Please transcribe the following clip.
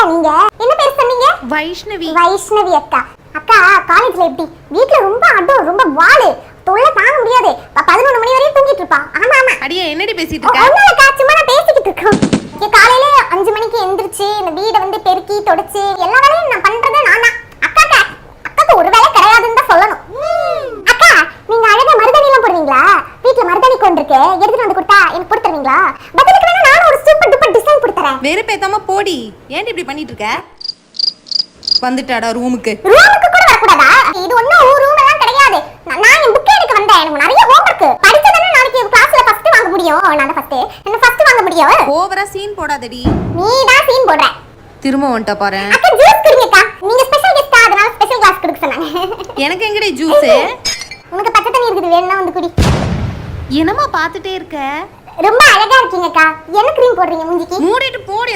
நீங்க என்ன பேர் சொன்னீங்க? வைஷ்ணவி. வைஷ்ணவி அக்கா. அக்கா காலேஜ்ல எப்படி? வீட்ல ரொம்ப அடம், ரொம்ப வாளு, தொல்லை தாங்க முடியாது. 11 மணி வரையும் தூங்கிட்டு இருப்பா. ஆமா ஆமா. அடியே என்னடி பேசிட்டு இருக்க? ஒண்ணும் இல்ல, சும்மா நான் பேசிக்கிட்டு இருக்கேன். காலையில 5 மணிக்கு எந்திரிச்சு இந்த வீடை வந்து பெருக்கி தொடச்சு எல்லா வேலையும் நான் பண்றதே நான் தான். அக்காக்கு ஒரு வேலை கிடையாதுன்னு தான் சொல்லணும். அக்கா நீங்க அழகா மருதாணி எல்லாம் போடுவீங்களா? வீட்ல மருதாணி கொண்டு இருக்கு, எடுத்துட்டு வந்து கொடுத்தா எனக்கு போட்டு தருவீங்களா? பதிலுக்கு வேணா நானும் ஒரு சூப்பர் டூப்பர் டிசைன் போட்டு தரேன். வெறுப்பேத்தாம போடி. ஏன்டி இப்படி பண்ணிட்டு இருக்க? வந்துட்டாடா ரூமுக்கு. ரூமுக்கு கூட வரக்கூடாதா? இது ஒண்ணும் ரூம் எல்லாம் கிடையாது. நான் என் புக் எடுக்க வந்தேன். எனக்கு நிறைய ஹோம்வொர்க். படிச்சதானே நாளைக்கு கிளாஸ்ல ஃபர்ஸ்ட் வாங்க முடியும். நான் ஃபர்ஸ்ட் வாங்க முடியும். ஓவரா சீன் போடாதடி. நீ தான் சீன் போடுற. திரும்ப வந்துட்ட பாரு. அக்கா ஜூஸ் குடிங்கக்கா. நீங்க ஸ்பெஷல் கெஸ்டா, அதனால ஸ்பெஷல் கிளாஸ் கொடுக்க சொன்னாங்க. எனக்கு எங்கடி ஜூஸ்? உனக்கு பச்சை தண்ணி இருக்குது, வேணும்னா வந்து குடி. என்னமா பாத்துட்டே இருக்க? ரொம்ப அழகா இருக்கீங்கக்கா. என்ன கிரீம் போடுறீங்க மூஞ்சிக்கு? மூடிட்டு போடி.